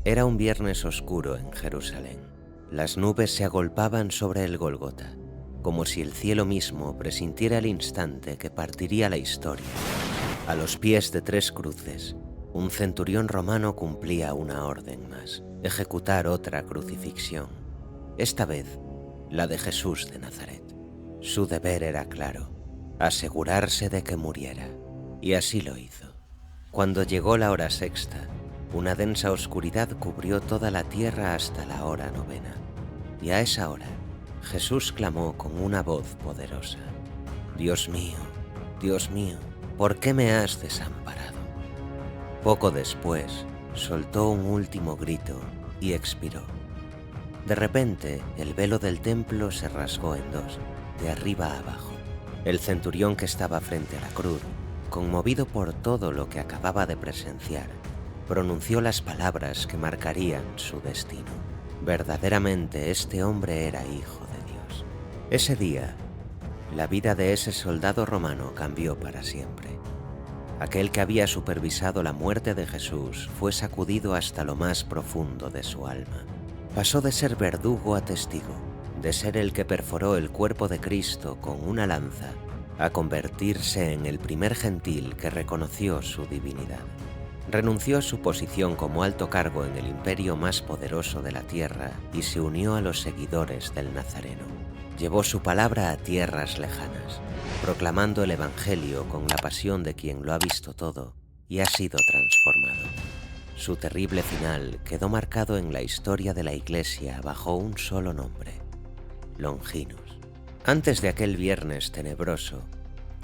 Era un viernes oscuro en Jerusalén. Las nubes se agolpaban sobre el Gólgota, como si el cielo mismo presintiera el instante que partiría la historia. A los pies de 3 cruces, un centurión romano cumplía una orden más: ejecutar otra crucifixión. Esta vez, la de Jesús de Nazaret. Su deber era claro: asegurarse de que muriera. Y así lo hizo. Cuando llegó la hora sexta, una densa oscuridad cubrió toda la tierra hasta la hora novena. Y a esa hora, Jesús clamó con una voz poderosa: Dios mío, ¿por qué me has desamparado? Poco después, soltó un último grito y expiró. De repente, el velo del templo se rasgó en 2, de arriba a abajo. El centurión que estaba frente a la cruz, conmovido por todo lo que acababa de presenciar, pronunció las palabras que marcarían su destino. Verdaderamente este hombre era hijo de Dios. Ese día, la vida de ese soldado romano cambió para siempre. Aquel que había supervisado la muerte de Jesús fue sacudido hasta lo más profundo de su alma. Pasó de ser verdugo a testigo, de ser el que perforó el cuerpo de Cristo con una lanza, a convertirse en el primer gentil que reconoció su divinidad. Renunció a su posición como alto cargo en el imperio más poderoso de la tierra y se unió a los seguidores del Nazareno. Llevó su palabra a tierras lejanas, proclamando el Evangelio con la pasión de quien lo ha visto todo y ha sido transformado. Su terrible final quedó marcado en la historia de la Iglesia bajo un solo nombre: Longinos. Antes de aquel viernes tenebroso,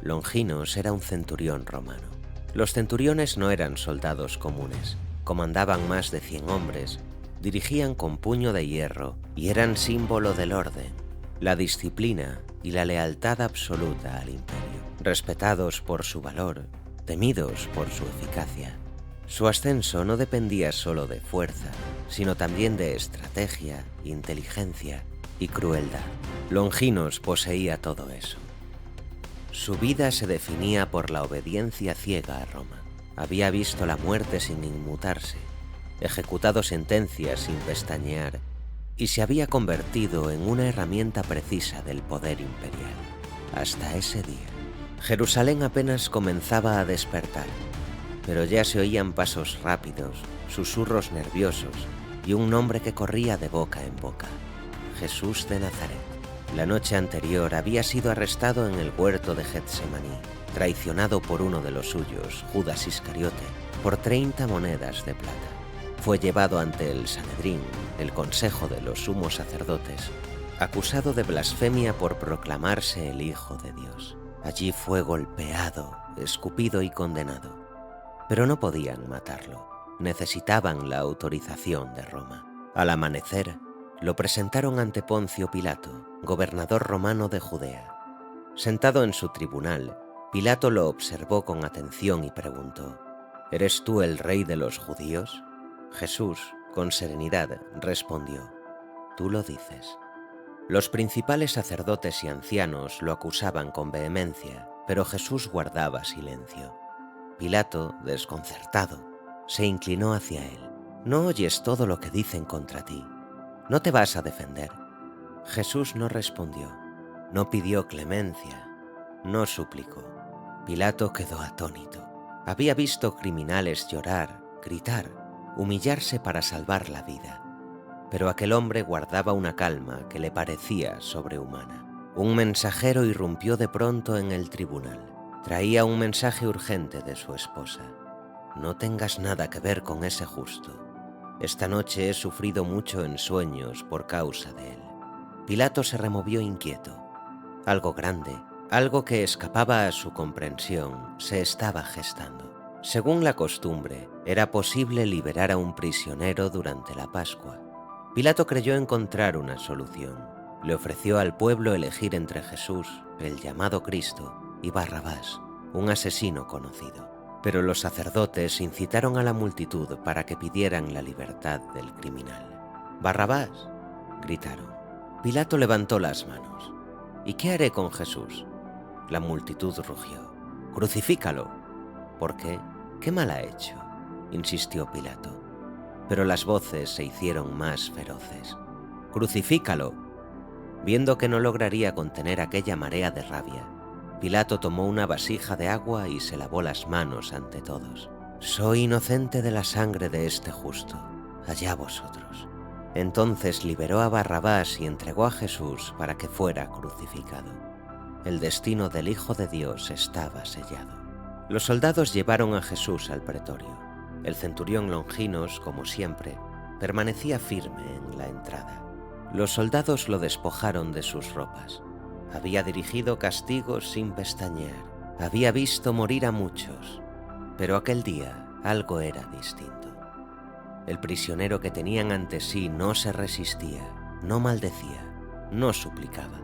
Longinos era un centurión romano. Los centuriones no eran soldados comunes, comandaban más de 100 hombres, dirigían con puño de hierro y eran símbolo del orden, la disciplina y la lealtad absoluta al imperio. Respetados por su valor, temidos por su eficacia. Su ascenso no dependía solo de fuerza, sino también de estrategia, inteligencia y crueldad. Longinos poseía todo eso. Su vida se definía por la obediencia ciega a Roma. Había visto la muerte sin inmutarse, ejecutado sentencias sin pestañear, y se había convertido en una herramienta precisa del poder imperial. Hasta ese día, Jerusalén apenas comenzaba a despertar, pero ya se oían pasos rápidos, susurros nerviosos y un nombre que corría de boca en boca: Jesús de Nazaret. La noche anterior había sido arrestado en el huerto de Getsemaní, traicionado por uno de los suyos, Judas Iscariote, por 30 monedas de plata. Fue llevado ante el Sanedrín, el consejo de los sumos sacerdotes, acusado de blasfemia por proclamarse el Hijo de Dios. Allí fue golpeado, escupido y condenado. Pero no podían matarlo. Necesitaban la autorización de Roma. Al amanecer, lo presentaron ante Poncio Pilato, gobernador romano de Judea. Sentado en su tribunal, Pilato lo observó con atención y preguntó: ¿Eres tú el rey de los judíos? Jesús, con serenidad, respondió: Tú lo dices. Los principales sacerdotes y ancianos lo acusaban con vehemencia, pero Jesús guardaba silencio. Pilato, desconcertado, se inclinó hacia él. ¿No oyes todo lo que dicen contra ti? ¿No te vas a defender? Jesús no respondió, no pidió clemencia, no suplicó. Pilato quedó atónito. Había visto criminales llorar, gritar, humillarse para salvar la vida. Pero aquel hombre guardaba una calma que le parecía sobrehumana. Un mensajero irrumpió de pronto en el tribunal. Traía un mensaje urgente de su esposa. No tengas nada que ver con ese justo. Esta noche he sufrido mucho en sueños por causa de él. Pilato se removió inquieto. Algo grande, algo que escapaba a su comprensión, se estaba gestando. Según la costumbre, era posible liberar a un prisionero durante la Pascua. Pilato creyó encontrar una solución. Le ofreció al pueblo elegir entre Jesús, el llamado Cristo, y Barrabás, un asesino conocido. Pero los sacerdotes incitaron a la multitud para que pidieran la libertad del criminal. «¡Barrabás!», gritaron. Pilato levantó las manos. «¿Y qué haré con Jesús?». La multitud rugió. «¡Crucifícalo!». «¿Por qué? ¿Qué mal ha hecho?», insistió Pilato. pero las voces se hicieron más feroces. ¡Crucifícalo! Viendo que no lograría contener aquella marea de rabia, Pilato tomó una vasija de agua y se lavó las manos ante todos. «Soy inocente de la sangre de este justo, allá vosotros». Entonces liberó a Barrabás y entregó a Jesús para que fuera crucificado. El destino del Hijo de Dios estaba sellado. Los soldados llevaron a Jesús al pretorio. El centurión Longinos, como siempre, permanecía firme en la entrada. Los soldados lo despojaron de sus ropas. Había dirigido castigos sin pestañear. Había visto morir a muchos. Pero aquel día algo era distinto. El prisionero que tenían ante sí no se resistía, no maldecía, no suplicaba.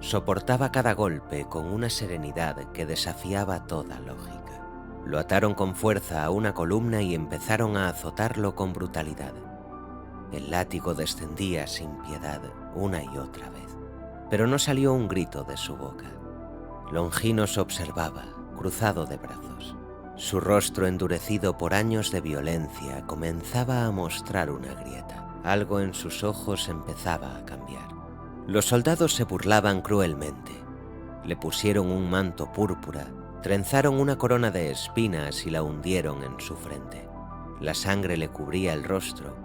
Soportaba cada golpe con una serenidad que desafiaba toda lógica. Lo ataron con fuerza a una columna y empezaron a azotarlo con brutalidad. El látigo descendía sin piedad una y otra vez, pero no salió un grito de su boca. Longinos observaba, cruzado de brazos. Su rostro, endurecido por años de violencia, comenzaba a mostrar una grieta. Algo en sus ojos empezaba a cambiar. Los soldados se burlaban cruelmente. Le pusieron un manto púrpura, trenzaron una corona de espinas y la hundieron en su frente. La sangre le cubría el rostro,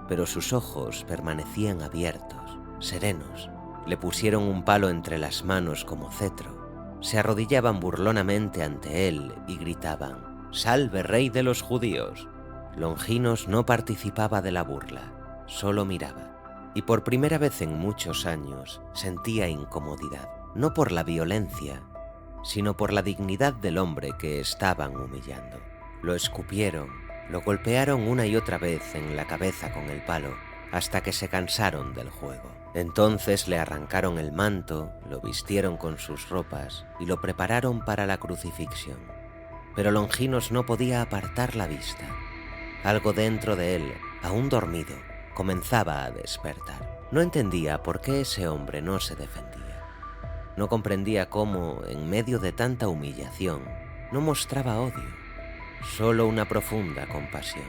pero sus ojos permanecían abiertos, serenos. Le pusieron un palo entre las manos como cetro. Se arrodillaban burlonamente ante él y gritaban: «¡Salve, rey de los judíos!». Longinos no participaba de la burla, solo miraba. Y por primera vez en muchos años sentía incomodidad, no por la violencia, sino por la dignidad del hombre que estaban humillando. Lo escupieron, lo golpearon una y otra vez en la cabeza con el palo, hasta que se cansaron del juego. Entonces le arrancaron el manto, lo vistieron con sus ropas y lo prepararon para la crucifixión. Pero Longinos no podía apartar la vista. Algo dentro de él, aún dormido, comenzaba a despertar. No entendía por qué ese hombre no se defendía. No comprendía cómo, en medio de tanta humillación, no mostraba odio, solo una profunda compasión.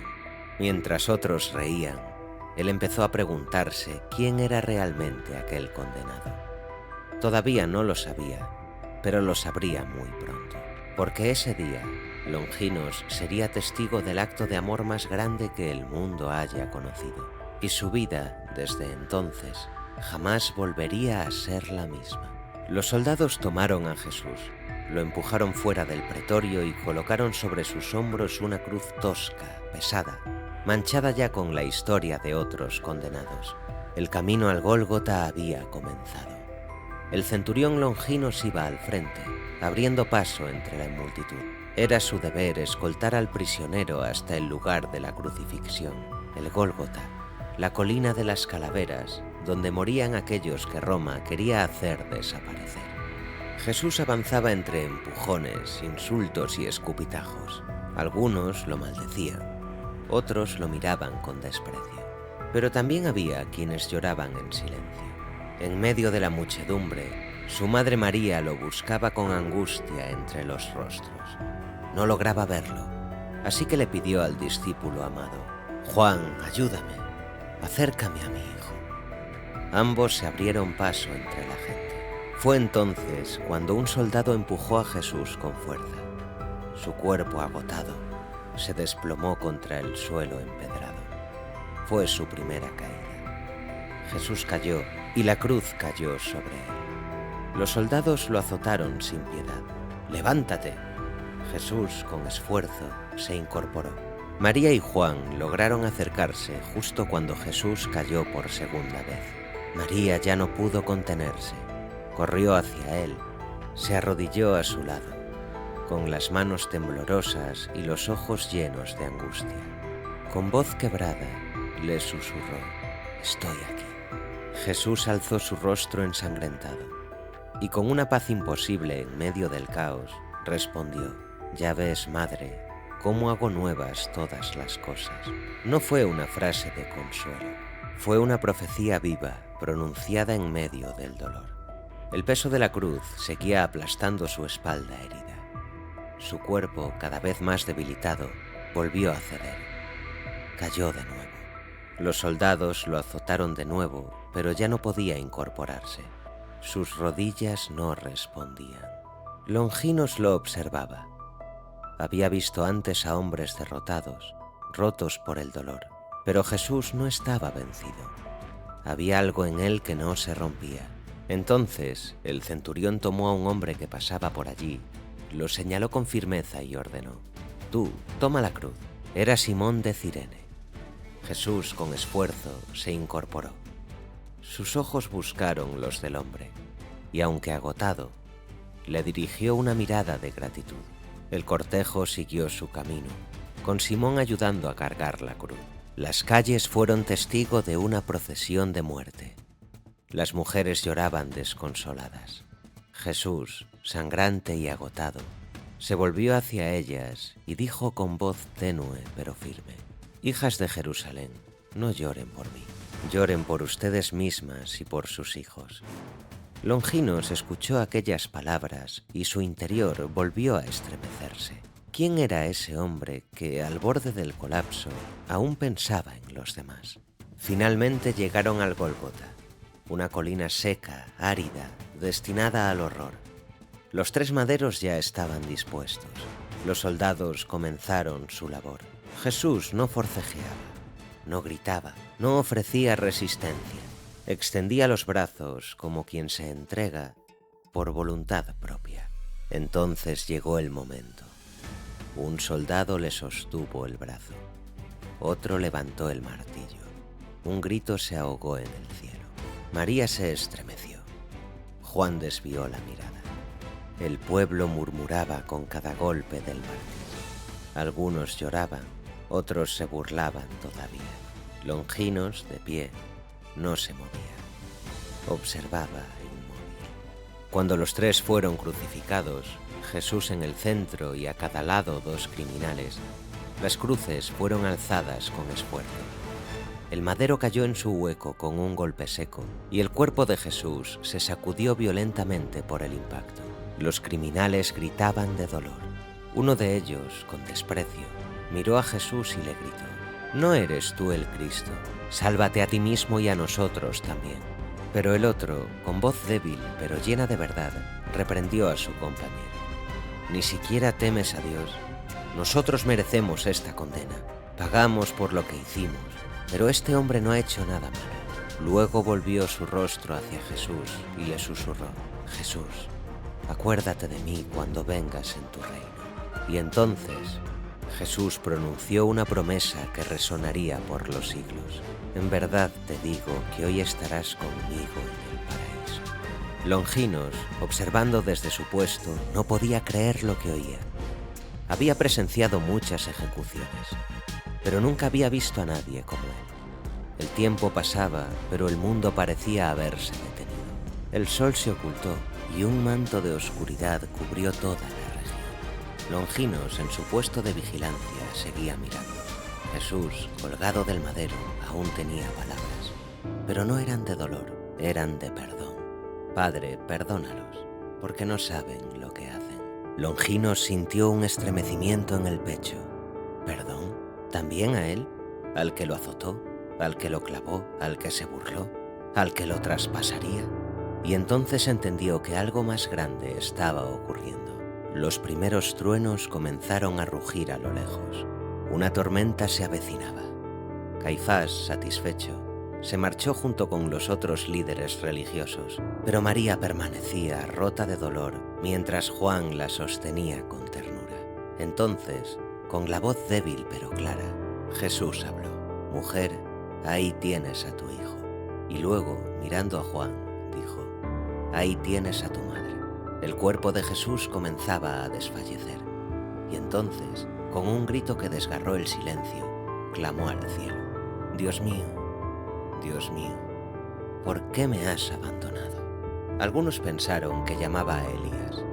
Mientras otros reían, él empezó a preguntarse quién era realmente aquel condenado. Todavía no lo sabía, pero lo sabría muy pronto, porque ese día Longinos sería testigo del acto de amor más grande que el mundo haya conocido, y su vida, desde entonces, jamás volvería a ser la misma. Los soldados tomaron a Jesús, lo empujaron fuera del pretorio y colocaron sobre sus hombros una cruz tosca, pesada, manchada ya con la historia de otros condenados. El camino al Gólgota había comenzado. El centurión Longinos iba al frente, abriendo paso entre la multitud. Era su deber escoltar al prisionero hasta el lugar de la crucifixión, el Gólgota, la colina de las calaveras, donde morían aquellos que Roma quería hacer desaparecer. Jesús avanzaba entre empujones, insultos y escupitajos. Algunos lo maldecían, otros lo miraban con desprecio, pero también había quienes lloraban en silencio. En medio de la muchedumbre, su madre María lo buscaba con angustia entre los rostros. No lograba verlo, así que le pidió al discípulo amado: «Juan, ayúdame, acércame a mi hijo». Ambos se abrieron paso entre la gente. Fue entonces cuando un soldado empujó a Jesús con fuerza. Su cuerpo agotado se desplomó contra el suelo empedrado. Fue su primera caída. Jesús cayó y la cruz cayó sobre él. Los soldados lo azotaron sin piedad. «¡Levántate!». Jesús, con esfuerzo, se incorporó. María y Juan lograron acercarse justo cuando Jesús cayó por segunda vez. María ya no pudo contenerse. Corrió hacia él, se arrodilló a su lado, con las manos temblorosas y los ojos llenos de angustia. Con voz quebrada, le susurró: «Estoy aquí». Jesús alzó su rostro ensangrentado y con una paz imposible en medio del caos, respondió: «Ya ves, madre, cómo hago nuevas todas las cosas». No fue una frase de consuelo, fue una profecía viva pronunciada en medio del dolor. El peso de la cruz seguía aplastando su espalda herida. Su cuerpo, cada vez más debilitado, volvió a ceder. cayó de nuevo. Los soldados lo azotaron de nuevo, pero ya no podía incorporarse. Sus rodillas no respondían. Longinos lo observaba. Había visto antes a hombres derrotados, rotos por el dolor, pero Jesús no estaba vencido. Había algo en él que no se rompía. Entonces el centurión tomó a un hombre que pasaba por allí, lo señaló con firmeza y ordenó: «Tú, toma la cruz». Era Simón de Cirene. Jesús, con esfuerzo, se incorporó. Sus ojos buscaron los del hombre, y aunque agotado, le dirigió una mirada de gratitud. El cortejo siguió su camino, con Simón ayudando a cargar la cruz. Las calles fueron testigo de una procesión de muerte. Las mujeres lloraban desconsoladas. Jesús, sangrante y agotado, se volvió hacia ellas y dijo con voz tenue pero firme: «Hijas de Jerusalén, no lloren por mí, lloren por ustedes mismas y por sus hijos». Longinos escuchó aquellas palabras y su interior volvió a estremecerse. ¿Quién era ese hombre que, al borde del colapso, aún pensaba en los demás? Finalmente llegaron al Gólgota, una colina seca, árida, destinada al horror. Los 3 maderos ya estaban dispuestos. Los soldados comenzaron su labor. Jesús no forcejeaba, no gritaba, no ofrecía resistencia. Extendía los brazos como quien se entrega por voluntad propia. Entonces llegó el momento. Un soldado le sostuvo el brazo. Otro levantó el martillo. Un grito se ahogó en el cielo. María se estremeció. Juan desvió la mirada. El pueblo murmuraba con cada golpe del martillo. Algunos lloraban, otros se burlaban todavía. Longinos, de pie, no se movía. Observaba inmóvil. Cuando los 3 fueron crucificados, Jesús en el centro y a cada lado 2 criminales, las cruces fueron alzadas con esfuerzo. El madero cayó en su hueco con un golpe seco y el cuerpo de Jesús se sacudió violentamente por el impacto. Los criminales gritaban de dolor. Uno de ellos, con desprecio, miró a Jesús y le gritó: «¿No eres tú el Cristo? Sálvate a ti mismo y a nosotros también». Pero el otro, con voz débil pero llena de verdad, reprendió a su compañero: «¿Ni siquiera temes a Dios? Nosotros merecemos esta condena. Pagamos por lo que hicimos, pero este hombre no ha hecho nada malo». Luego volvió su rostro hacia Jesús y le susurró: «Jesús, acuérdate de mí cuando vengas en tu reino». Y entonces Jesús pronunció una promesa que resonaría por los siglos: «En verdad te digo que hoy estarás conmigo en el paraíso». Longinos, observando desde su puesto, no podía creer lo que oía. Había presenciado muchas ejecuciones, pero nunca había visto a nadie como él. El tiempo pasaba, pero el mundo parecía haberse detenido. El sol se ocultó y un manto de oscuridad cubrió toda la región. Longinos, en su puesto de vigilancia, seguía mirando. Jesús, colgado del madero, aún tenía palabras, pero no eran de dolor, eran de perdón. «Padre, perdónalos, porque no saben lo que hacen». Longinos sintió un estremecimiento en el pecho. ¿Perdón? ¿También a él? ¿Al que lo azotó? ¿Al que lo clavó? ¿Al que se burló? ¿Al que lo traspasaría? Y entonces entendió que algo más grande estaba ocurriendo. Los primeros truenos comenzaron a rugir a lo lejos. Una tormenta se avecinaba. Caifás, satisfecho, se marchó junto con los otros líderes religiosos, pero María permanecía rota de dolor mientras Juan la sostenía con ternura. Entonces, con la voz débil pero clara, Jesús habló: «Mujer, ahí tienes a tu hijo». Y luego, mirando a Juan, dijo: «Ahí tienes a tu madre». El cuerpo de Jesús comenzaba a desfallecer, y entonces, con un grito que desgarró el silencio, clamó al cielo: «Dios mío, Dios mío, ¿por qué me has abandonado?». Algunos pensaron que llamaba a Elías.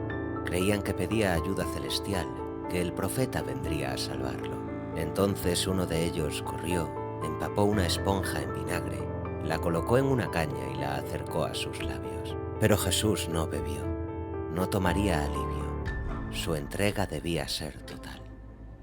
Creían que pedía ayuda celestial, que el profeta vendría a salvarlo. Entonces uno de ellos corrió, empapó una esponja en vinagre, la colocó en una caña y la acercó a sus labios. Pero Jesús no bebió, no tomaría alivio. Su entrega debía ser total.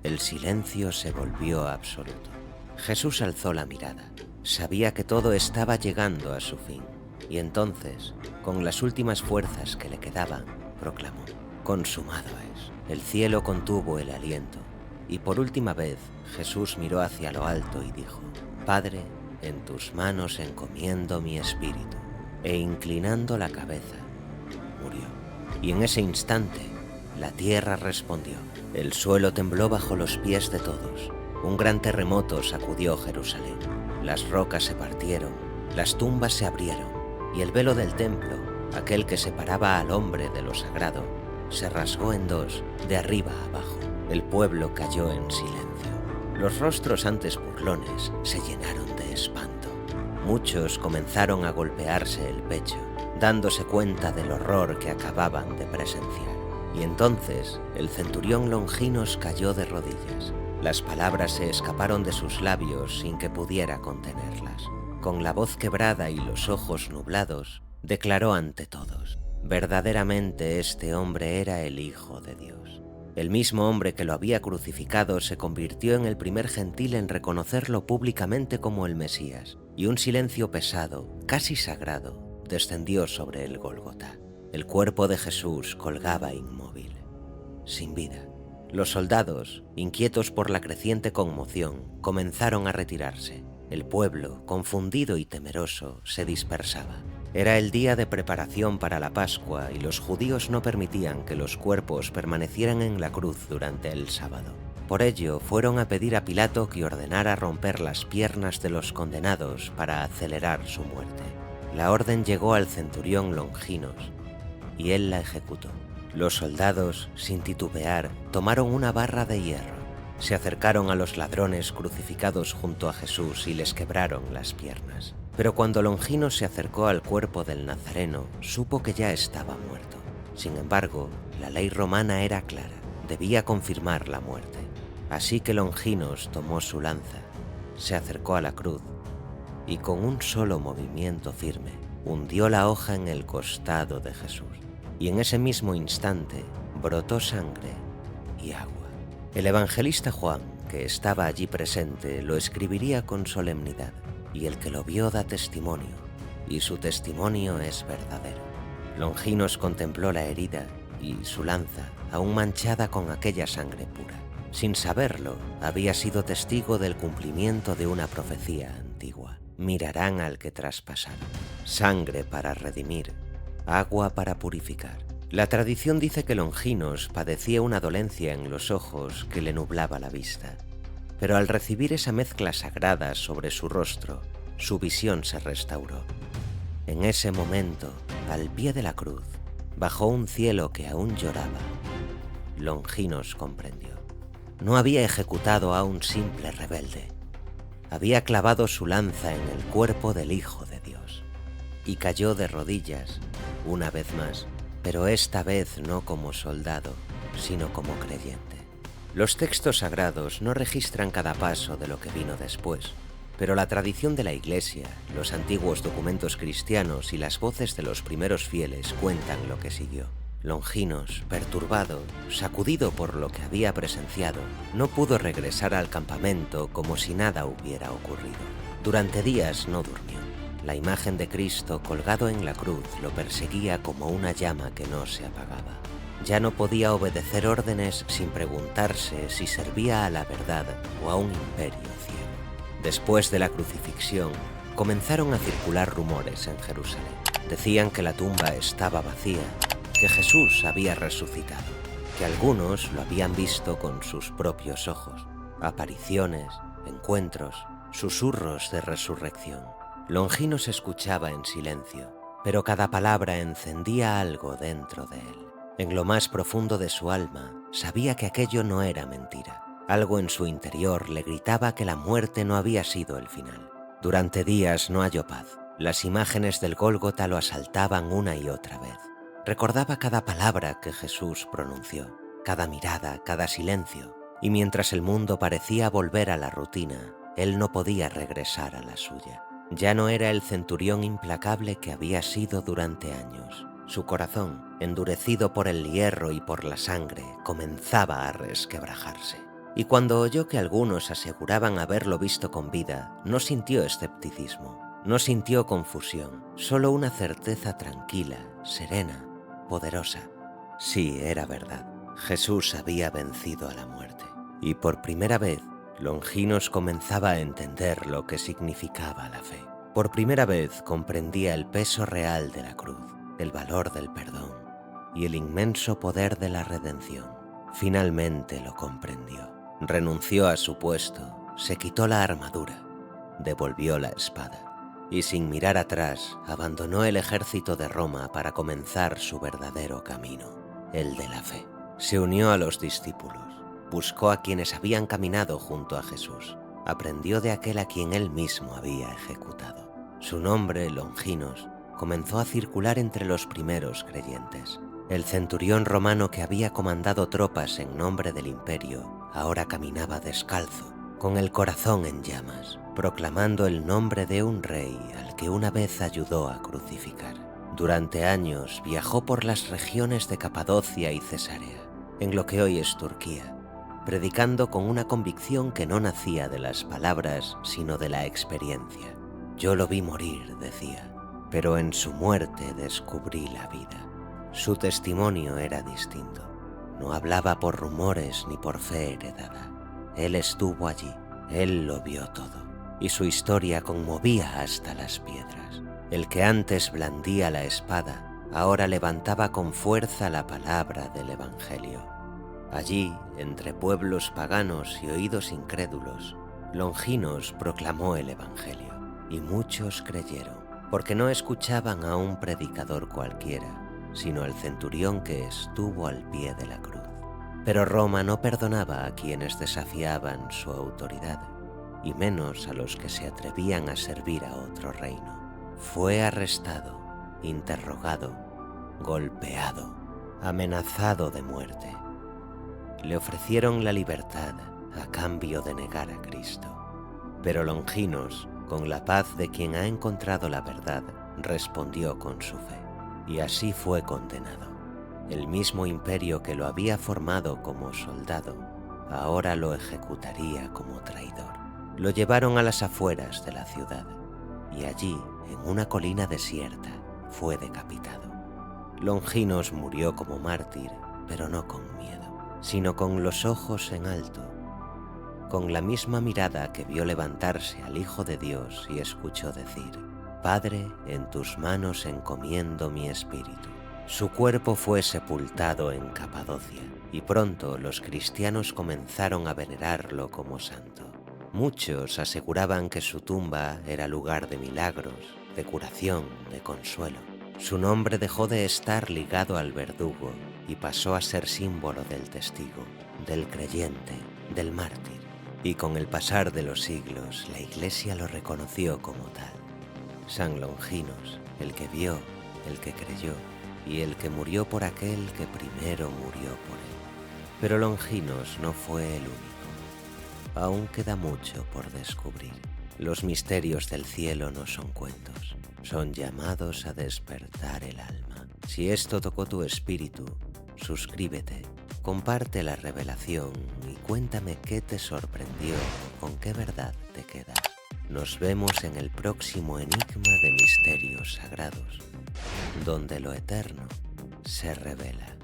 El silencio se volvió absoluto. Jesús alzó la mirada. Sabía que todo estaba llegando a su fin. Y entonces, con las últimas fuerzas que le quedaban, proclamó: «Consumado es». El cielo contuvo el aliento. Y por última vez, Jesús miró hacia lo alto y dijo: «Padre, en tus manos encomiendo mi espíritu». E inclinando la cabeza, murió. Y en ese instante, la tierra respondió. El suelo tembló bajo los pies de todos. Un gran terremoto sacudió Jerusalén. Las rocas se partieron, las tumbas se abrieron, y el velo del templo, aquel que separaba al hombre de lo sagrado, se rasgó en dos, de arriba a abajo. El pueblo cayó en silencio. Los rostros antes burlones se llenaron de espanto. Muchos comenzaron a golpearse el pecho, dándose cuenta del horror que acababan de presenciar. Y entonces el centurión Longinos cayó de rodillas. Las palabras se escaparon de sus labios sin que pudiera contenerlas. Con la voz quebrada y los ojos nublados, declaró ante todos: verdaderamente este hombre era el Hijo de Dios. El mismo hombre que lo había crucificado se convirtió en el primer gentil en reconocerlo públicamente como el Mesías, y un silencio pesado, casi sagrado, descendió sobre el Gólgota. El cuerpo de Jesús colgaba inmóvil, sin vida. Los soldados, inquietos por la creciente conmoción, comenzaron a retirarse. El pueblo, confundido y temeroso, se dispersaba. Era el día de preparación para la Pascua y los judíos no permitían que los cuerpos permanecieran en la cruz durante el sábado. Por ello, fueron a pedir a Pilato que ordenara romper las piernas de los condenados para acelerar su muerte. La orden llegó al centurión Longinos y él la ejecutó. Los soldados, sin titubear, tomaron una barra de hierro, se acercaron a los ladrones crucificados junto a Jesús y les quebraron las piernas. Pero cuando Longinos se acercó al cuerpo del Nazareno, supo que ya estaba muerto. Sin embargo, la ley romana era clara, debía confirmar la muerte. Así que Longinos tomó su lanza, se acercó a la cruz y con un solo movimiento firme hundió la hoja en el costado de Jesús. Y en ese mismo instante brotó sangre y agua. El evangelista Juan, que estaba allí presente, lo escribiría con solemnidad, y el que lo vio da testimonio, y su testimonio es verdadero. Longinos contempló la herida y su lanza, aún manchada con aquella sangre pura. Sin saberlo, había sido testigo del cumplimiento de una profecía antigua. Mirarán al que traspasaron. Sangre para redimir, agua para purificar. La tradición dice que Longinos padecía una dolencia en los ojos que le nublaba la vista. Pero al recibir esa mezcla sagrada sobre su rostro, su visión se restauró. En ese momento, al pie de la cruz, bajo un cielo que aún lloraba, Longinos comprendió. No había ejecutado a un simple rebelde. Había clavado su lanza en el cuerpo del Hijo de Dios. Y cayó de rodillas, una vez más, pero esta vez no como soldado, sino como creyente. Los textos sagrados no registran cada paso de lo que vino después, pero la tradición de la Iglesia, los antiguos documentos cristianos y las voces de los primeros fieles cuentan lo que siguió. Longinos, perturbado, sacudido por lo que había presenciado, no pudo regresar al campamento como si nada hubiera ocurrido. Durante días no durmió. La imagen de Cristo colgado en la cruz lo perseguía como una llama que no se apagaba. Ya no podía obedecer órdenes sin preguntarse si servía a la verdad o a un imperio ciego. Después de la crucifixión, comenzaron a circular rumores en Jerusalén. Decían que la tumba estaba vacía, que Jesús había resucitado, que algunos lo habían visto con sus propios ojos. Apariciones, encuentros, susurros de resurrección. Longinos escuchaba en silencio, pero cada palabra encendía algo dentro de él. En lo más profundo de su alma, sabía que aquello no era mentira. Algo en su interior le gritaba que la muerte no había sido el final. Durante días no halló paz. Las imágenes del Gólgota lo asaltaban una y otra vez. Recordaba cada palabra que Jesús pronunció, cada mirada, cada silencio, y mientras el mundo parecía volver a la rutina, él no podía regresar a la suya. Ya no era el centurión implacable que había sido durante años. Su corazón, endurecido por el hierro y por la sangre, comenzaba a resquebrajarse. y cuando oyó que algunos aseguraban haberlo visto con vida, no sintió escepticismo, no sintió confusión, solo una certeza tranquila, serena, poderosa. Sí, era verdad. Jesús había vencido a la muerte. Y por primera vez, Longinos comenzaba a entender lo que significaba la fe. Por primera vez comprendía el peso real de la cruz, el valor del perdón y el inmenso poder de la redención. Finalmente lo comprendió. Renunció a su puesto, se quitó la armadura, devolvió la espada y sin mirar atrás abandonó el ejército de Roma para comenzar su verdadero camino, el de la fe. Se unió a los discípulos, buscó a quienes habían caminado junto a Jesús, aprendió de aquel a quien él mismo había ejecutado. Su nombre, Longinos, comenzó a circular entre los primeros creyentes. El centurión romano que había comandado tropas en nombre del imperio ahora caminaba descalzo, con el corazón en llamas, proclamando el nombre de un rey al que una vez ayudó a crucificar. Durante años viajó por las regiones de Capadocia y Cesarea, en lo que hoy es Turquía, predicando con una convicción que no nacía de las palabras, sino de la experiencia. Yo lo vi morir, decía, pero en su muerte descubrí la vida. Su testimonio era distinto. No hablaba por rumores ni por fe heredada. Él estuvo allí, él lo vio todo, y su historia conmovía hasta las piedras. El que antes blandía la espada, ahora levantaba con fuerza la palabra del Evangelio. Allí, entre pueblos paganos y oídos incrédulos, Longinos proclamó el Evangelio, y muchos creyeron, porque no escuchaban a un predicador cualquiera, sino al centurión que estuvo al pie de la cruz. Pero Roma no perdonaba a quienes desafiaban su autoridad, y menos a los que se atrevían a servir a otro reino. Fue arrestado, interrogado, golpeado, amenazado de muerte. Le ofrecieron la libertad a cambio de negar a Cristo. Pero Longinos, con la paz de quien ha encontrado la verdad, respondió con su fe, y así fue condenado. El mismo imperio que lo había formado como soldado, ahora lo ejecutaría como traidor. Lo llevaron a las afueras de la ciudad, y allí, en una colina desierta, fue decapitado. Longinos murió como mártir, pero no con miedo, sino con los ojos en alto, con la misma mirada que vio levantarse al Hijo de Dios y escuchó decir: Padre, en tus manos encomiendo mi espíritu. Su cuerpo fue sepultado en Capadocia, y pronto los cristianos comenzaron a venerarlo como santo. Muchos aseguraban que su tumba era lugar de milagros, de curación, de consuelo. Su nombre dejó de estar ligado al verdugo y pasó a ser símbolo del testigo, del creyente, del mártir. Y con el pasar de los siglos, la Iglesia lo reconoció como tal. San Longinos, el que vio, el que creyó, y el que murió por aquel que primero murió por él. Pero Longinos no fue el único. Aún queda mucho por descubrir. Los misterios del cielo no son cuentos, son llamados a despertar el alma. Si esto tocó tu espíritu, suscríbete, comparte la revelación y cuéntame qué te sorprendió, con qué verdad te quedas. Nos vemos en el próximo enigma de misterios sagrados, donde lo eterno se revela.